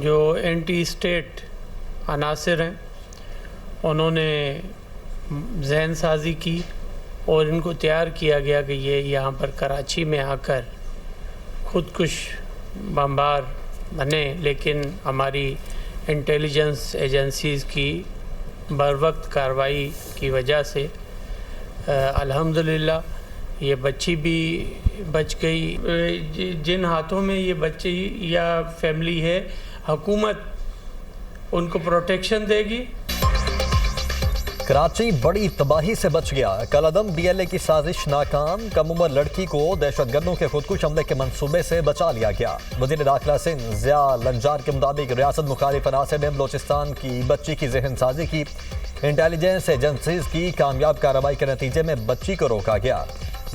جو anti state عناصر ہیں انہوں نے ذہن سازی کی اور ان کو تیار کیا گیا کہ یہ یہاں پر کراچی میں آ کر خودکش بمبار بنے، لیکن ہماری انٹیلیجنس ایجنسیز کی بروقت کارروائی کی وجہ سے الحمدللہ یہ بچی بھی بچ گئی۔ جن ہاتھوں میں یہ بچی یا فیملی ہے، حکومت ان کو پروٹیکشن دے گی۔ کراچی بڑی تباہی سے بچ گیا، کالعدم بی ایل اے کی سازش ناکام، کم عمر لڑکی کو دہشت گردوں کے خودکش حملے کے منصوبے سے بچا لیا گیا۔ وزیر داخلہ سندھ ضیاء لنجار کے مطابق ریاست مخالف عناصر نے بلوچستان کی بچی کی ذہن سازی کی، انٹیلیجنس ایجنسیز کی کامیاب کارروائی کے نتیجے میں بچی کو روکا گیا۔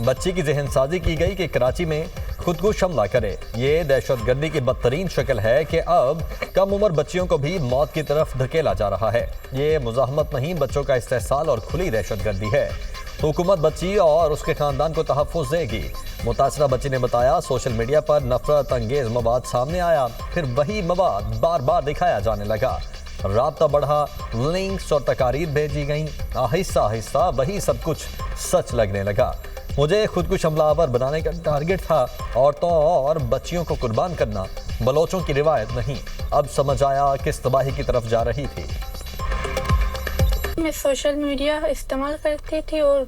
بچی کی ذہن سازی کی گئی کہ کراچی میں خودکش حملہ کرے۔ یہ دہشت گردی کی بدترین شکل ہے کہ اب کم عمر بچیوں کو بھی موت کی طرف دھکیلا جا رہا ہے۔ یہ مزاحمت نہیں، بچوں کا استحصال اور کھلی دہشت گردی ہے۔ حکومت بچی اور اس کے خاندان کو تحفظ دے گی۔ متاثرہ بچی نے بتایا، سوشل میڈیا پر نفرت انگیز مواد سامنے آیا، پھر وہی مواد بار بار دکھایا جانے لگا۔ رابطہ بڑھا، لنکس اور تقاریر بھیجی گئیں، آہستہ آہستہ وہی سب کچھ سچ لگنے لگا۔ مجھے خودکش حملہ آور بنانے کا ٹارگٹ تھا، عورتوں اور بچیوں کو قربان کرنا، بلوچوں کی روایت نہیں۔ اب سمجھ آیا کس تباہی کی طرف جا رہی تھی۔ میں سوشل میڈیا استعمال کرتی تھی اور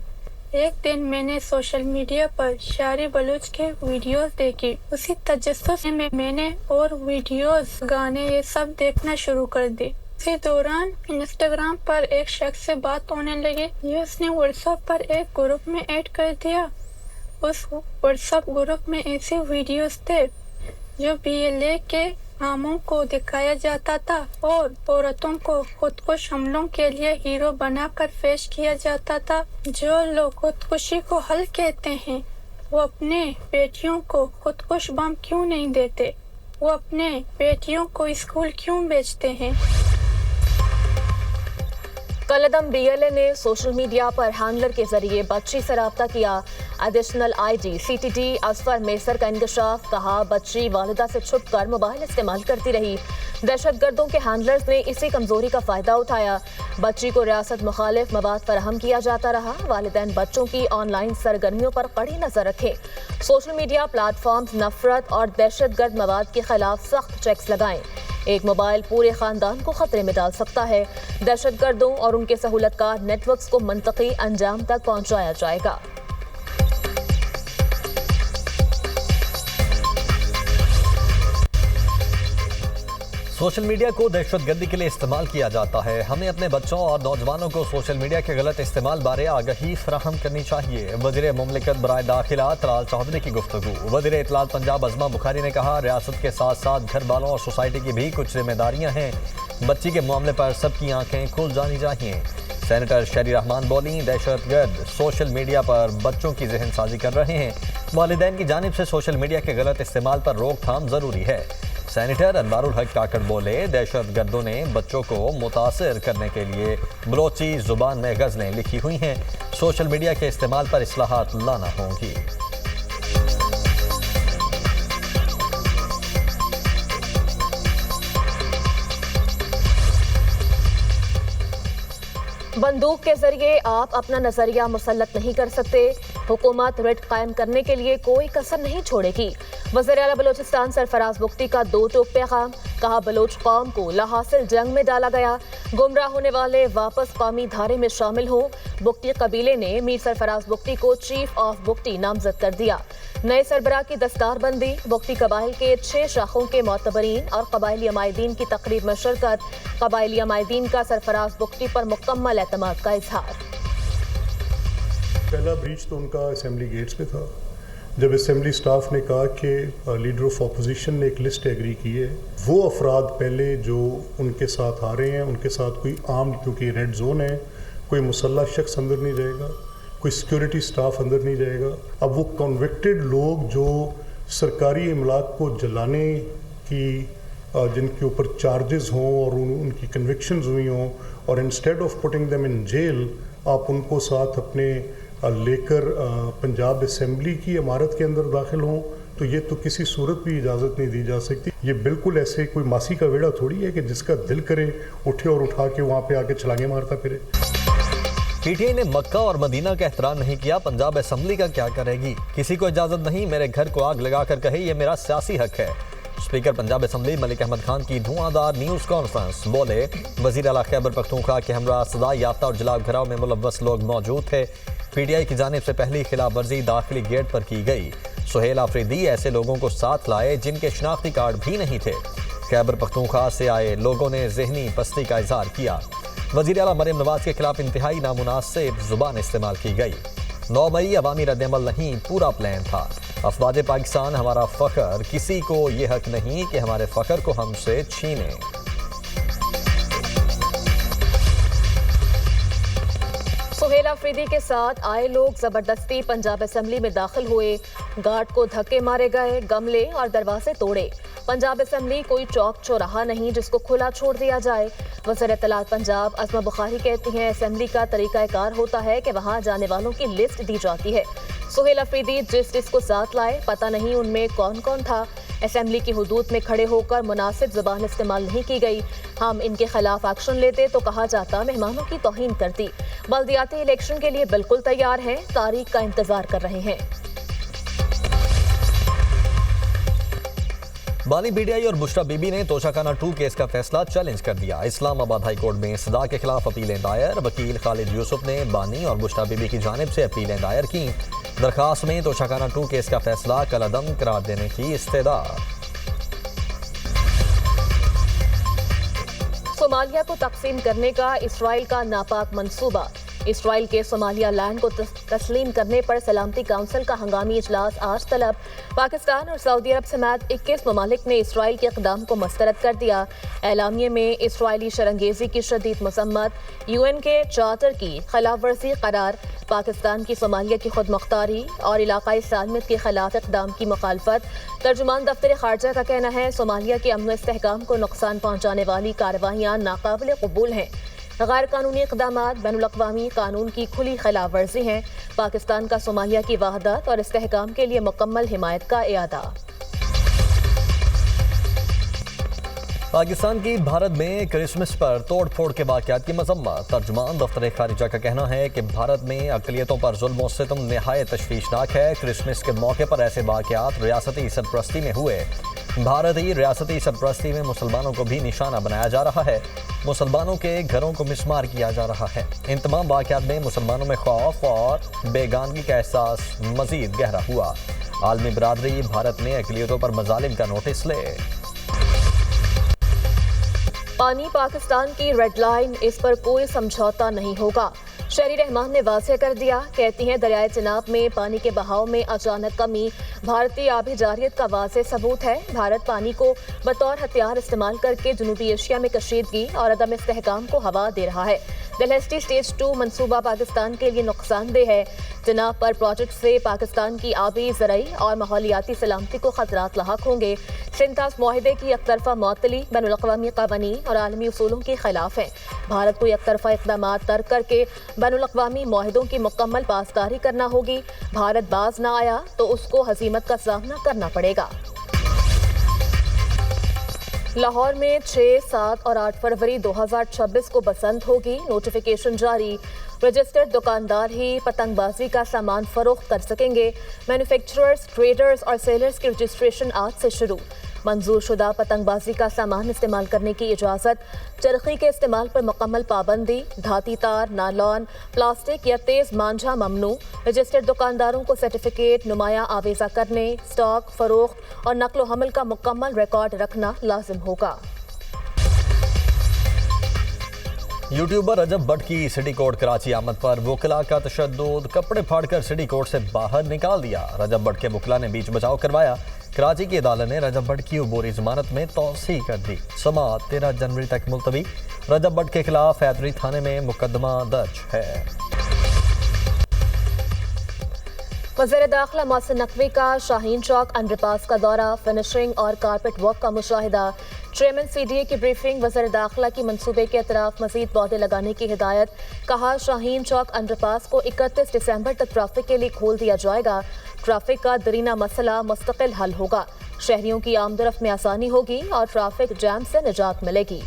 ایک دن میں نے سوشل میڈیا پر شاعری بلوچ کے ویڈیوز دیکھی۔ اسی تجسس میں میں نے اور ویڈیوز، گانے یہ سب دیکھنا شروع کر دی۔ اسی دوران انسٹاگرام پر ایک شخص سے بات ہونے لگی، یہ اس نے واٹس ایپ پر ایک گروپ میں ایڈ کر دیا۔ اس واٹس ایپ گروپ میں ایسے ویڈیوز تھے جو بی ایل اے کے عاموں کو دکھایا جاتا تھا اور عورتوں کو خودکش حملوں کے لیے ہیرو بنا کر پیش کیا جاتا تھا۔ جو لوگ خودکشی کو حل کہتے ہیں وہ اپنے بیٹیوں کو خودکش بم کیوں نہیں دیتے؟ وہ اپنے بیٹیوں کو اسکول کیوں بھیجتے ہیں؟ کالعدم بی ایل اے نے سوشل میڈیا پر ہینڈلر کے ذریعے بچی سے رابطہ کیا۔ Additional I G C T D Azfar Mahesar کا انکشاف، کہا بچی والدہ سے چھپ کر موبائل استعمال کرتی رہی۔ دہشت گردوں کے ہینڈلرز نے اسی کمزوری کا فائدہ اٹھایا۔ بچی کو ریاست مخالف مواد فراہم کیا جاتا رہا۔ والدین بچوں کی آن لائن سرگرمیوں پر کڑی نظر رکھیں۔ سوشل میڈیا پلیٹ فارمز نفرت اور دہشت گرد مواد کے خلاف سخت چیکس لگائیں۔ ایک موبائل پورے خاندان کو خطرے میں ڈال سکتا ہے۔ دہشت گردوں اور ان کے سہولت کار نیٹ ورکس کو منطقی انجام تک پہنچایا جائے گا۔ سوشل میڈیا کو دہشت گردی کے لیے استعمال کیا جاتا ہے۔ ہمیں اپنے بچوں اور نوجوانوں کو سوشل میڈیا کے غلط استعمال بارے آگہی فراہم کرنی چاہیے۔ وزیر مملکت برائے داخلہ طلال چودھری کی گفتگو۔ وزیر اطلاعات پنجاب عظمہ بخاری نے کہا، ریاست کے ساتھ ساتھ گھر والوں اور سوسائٹی کی بھی کچھ ذمہ داریاں ہیں۔ بچی کے معاملے پر سب کی آنکھیں کھل جانی چاہیے۔ سینیٹر شہری رحمان بولیں، دہشت گرد سوشل میڈیا پر بچوں کی ذہن سازی کر رہے ہیں۔ والدین کی جانب سے سوشل میڈیا کے غلط استعمال پر روک تھام ضروری ہے۔ سینیٹر انوار الحق کاکڑ بولے، دہشت گردوں نے بچوں کو متاثر کرنے کے لیے بلوچی زبان میں غزلیں لکھی ہوئی ہیں۔ سوشل میڈیا کے استعمال پر اصلاحات لانا ہوں گی۔ بندوق کے ذریعے آپ اپنا نظریہ مسلط نہیں کر سکتے۔ حکومت ریٹ قائم کرنے کے لیے کوئی کسر نہیں چھوڑے گی۔ وزیر اعلیٰ بلوچستان سرفراز بگٹی کا دو ٹوک پیغام، کہا بلوچ قوم کو لاحاصل جنگ میں ڈالا گیا، گمراہ ہونے والے واپس قومی دھارے میں شامل ہوں۔ بگٹی قبیلے نے میر سرفراز بگٹی کو چیف آف بگٹی نامزد کر دیا۔ نئے سربراہ کی دستار بندی، بگٹی قبائل کے 6 شاخوں کے معتبرین اور قبائلی عمائدین کی تقریب میں شرکت، قبائلی عمائدین کا سرفراز بگٹی پر مکمل اعتماد کا اظہار۔ پہلا بریچ تو ان کا اسمبلی گیٹس پہ تھا، جب اسمبلی سٹاف نے کہا کہ لیڈر آف اپوزیشن نے ایک لسٹ ایگری کی ہے، وہ افراد پہلے جو ان کے ساتھ آ رہے ہیں ان کے ساتھ کوئی عام، کیونکہ ریڈ زون ہے، کوئی مسلح شخص اندر نہیں جائے گا، کوئی سیکیورٹی سٹاف اندر نہیں جائے گا۔ اب وہ کنوکٹڈ لوگ جو سرکاری املاک کو جلانے کی، جن کے اوپر چارجز ہوں اور ان کی کنوکشنز ہوئی ہوں، اور instead of putting them in jail آپ ان کو ساتھ اپنے لے کر پنجاب اسمبلی کی عمارت کے اندر داخل ہوں، तो ये तो किसी सूरत भी इजाज़त नहीं दी जा सकती। ये बिल्कुल ऐसे कोई मासी का वेड़ा थोड़ी है कि जिसका दिल करे उठे और उठा के वहाँ पे आके छलांगे मारता फिरे। पीटीआई ने मक्का और मदीना का एहतराम नहीं किया, पंजाब असेंबली का क्या करेगी? किसी को इजाजत नहीं, मेरे घर को आग लगाकर कहे ये मेरा सियासी हक है। स्पीकर पंजाब असेंबली मलिक अहमद खान की धुआंधार न्यूज़ कॉन्फ्रेंस। बोले, वज़ीर आला खैबर पख्तूनख्वा के हमरा सदा याफ्ता और जलाल घराव में मुलव्वस लोग मौजूद थे। पीटीआई की जानिब से पहली खिलाफ वर्जी दाखिली गेट पर की गई। सुहेल आफरीदी ऐसे लोगों को साथ लाए जिनके शनाख्ती कार्ड भी नहीं थे। खैबर पख्तूनख्वा से आए लोगों ने ज़हनी पस्ती का इजहार किया। वज़ीर आला मरियम नवाज के खिलाफ इंतहाई नामुनासिब जुबान इस्तेमाल की गई। 9 मई अवामी रद्दअमल नहीं, पूरा प्लान था। अफवाज पाकिस्तान हमारा फ़ख्र, किसी को ये हक नहीं कि हमारे फ़ख्र को हमसे छीने। सुहेल आफरीदी के साथ आए लोग जबरदस्ती पंजाब असेंबली में दाखिल हुए, गार्ड को धक्के मारे गए, गमले और दरवाजे तोड़े। पंजाब असेंबली कोई चौक चौराहा नहीं जिसको खुला छोड़ दिया जाए। वज़ीर इत्तलात पंजाब अज़मा बुखारी कहती हैं, असेंबली का तरीक़ाकार होता है कि वहाँ जाने वालों की लिस्ट दी जाती है। सुहेल आफरीदी जिसको साथ लाए, पता नहीं उनमें कौन कौन था। असेंबली की हुदूद में खड़े होकर मुनासिब ज़बान इस्तेमाल नहीं की गई। हम इनके खिलाफ एक्शन लेते तो कहा जाता मेहमानों की तौहीन करती। बल्दियाती इलेक्शन के लिए बिल्कुल तैयार हैं, तारीख का इंतजार कर रहे हैं। बानी पीटीआई और बुशरा बीबी ने तोशाखाना 2 केस का फैसला चैलेंज कर दिया। इस्लामाबाद हाई कोर्ट में सदा के खिलाफ अपीलें दायर। वकील खालिद यूसुफ ने बानी और बुशरा बीबी की जानिब से अपीलें दायर की। दरखास्त में तोशाखाना 2 केस का फैसला कलअदम करार देने की इस्तेदा। सोमालिया को तकसीम करने का इसराइल का नापाक मंसूबा। इसराइल के सोमालिया लैंड को तस्लीम करने पर सलामती काउंसिल का हंगामी इजलास आज तलब। पाकिस्तान और सऊदी अरब समेत 21 ममालिक ने इसराइल के इक़दाम को मुस्तरद कर दिया। एलामिये में इसराइली शरंगेजी की शदीद मसम्मत, UN के चार्टर की खिलाफ वर्जी करार, पाकिस्तान की सोमालिया की खुद मुख्तारी और इलाकाई सालमियत के खिलाफ इक़दाम की मुखालफत। तर्जुमान दफ्तर खारजा का कहना है, सोमालिया के अमन इस्तेहकाम को नुकसान पहुँचाने वाली कार्रवाइयाँ नाकाबिल कबूल हैं। गैर कानूनी इक़दामात बैनुल-अक़वामी कानून की खुली खिलाफ वर्जी हैं। पाकिस्तान का सोमालिया की वहदत और इस्तेहकाम के लिए मुकम्मल हिमायत का इरादा। पाकिस्तान की भारत में क्रिसमस पर तोड़ फोड़ के वाक़यात की मजम्मत। तर्जुमान दफ्तर खारिजा का कहना है कि भारत में अक़लियतों पर जुल्म और सितम निहायत तशवीशनाक है। क्रिसमस के मौके पर ऐसे वाक़यात रियासती सरपरस्ती में हुए। भारतीय रियासती सरपरस्ती में मुसलमानों को भी निशाना बनाया जा रहा है। मुसलमानों के घरों को मिसमार किया जा रहा है। इन तमाम वाक़यात में मुसलमानों में खौफ और बेगानगी का एहसास मज़ीद गहरा हुआ। आलमी बरादरी भारत में अक़लियतों पर मज़ालिम का नोटिस ले। पानी पाकिस्तान की रेड लाइन, इस पर कोई समझौता नहीं होगा। शहरी रहमान ने वाज़ेह कर दिया। कहती हैं, दरियाए चिनाब में पानी के बहाव में अचानक कमी भारतीय आबी जारियत का वाज़ेह सबूत है। भारत पानी को बतौर हथियार इस्तेमाल करके जनूबी एशिया में कशीदगी और अदम इस्तेहकाम को हवा दे रहा है। डेल्हेस्टी स्टेज 2 मंसूबा पाकिस्तान के लिए नुकसानदेह है। चिनाब पर प्रोजेक्ट से पाकिस्तान की आबी, ज़रई और माहौलियाती सलामती को खतरात लाहक होंगे। सिंतास मुआहिदे की एकतरफा मुअत्तली बैनुल-अक़वामी क़वानीन और आलमी उसूलों के खिलाफ है। भारत को एकतरफा इक़दामात तर्क करके बैनुल-अक़वामी मुआहिदों की मुकम्मल पासदारी करना होगी। भारत बाज ना आया तो उसको हज़ीमत का सामना करना पड़ेगा। लाहौर में 6, 7 और 8 फरवरी 2026 को बसंत होगी। नोटिफिकेशन जारी। रजिस्टर्ड दुकानदार ही पतंगबाजी का सामान फरोख्त कर सकेंगे। मैन्युफैक्चरर्स, ट्रेडर्स और सेलर्स की रजिस्ट्रेशन आज से शुरू। मंजूर शुदा पतंगबाजी का सामान इस्तेमाल करने की इजाज़त। चरखी के इस्तेमाल पर मुकम्मल पाबंदी। धाती तार, नायलॉन, प्लास्टिक या तेज़ मांझा ममनू। रजिस्टर्ड दुकानदारों को सर्टिफिकेट नुमाया आवेज़ा करने, स्टॉक, फरोख्त और नकलो हमल का मुकम्मल रिकॉर्ड रखना लाजिम होगा। यूट्यूबर रजब भट्ट की सिटी कोर्ट कराची आमद पर वकला का तशद्दुद, कपड़े फाड़कर सिटी कोर्ट से बाहर निकाल दिया। रजब भट्ट के वकला ने बीच बचाव करवाया। कराची की अदालत ने रजब भट्ट की अबूरी जमानत में तौसी कर दी। समाअत 13 जनवरी तक मुलतवी। रजब भट्ट के खिलाफ हैदरी थाने में मुकदमा दर्ज है। वज़ीर दाखिला मोहसिन नकवी का शाहीन चौक अंडरपास का दौरा, फिनिशिंग और कारपेट वर्क का मुशाहिदा। चेयरमैन CDA की ब्रीफिंग, वज़ीर दाखिला की मंसूबे के अतराफ मजीद पौधे लगाने की हिदायत। कहा शाहीन चौक अंडरपास को 31 दिसंबर तक ट्रैफिक के लिए खोल दिया जाएगा। ट्रैफिक का दरीना मसला मुस्तकिल हल होगा। शहरियों की आमदरफ्त में आसानी होगी और ट्रैफिक जैम से निजात मिलेगी।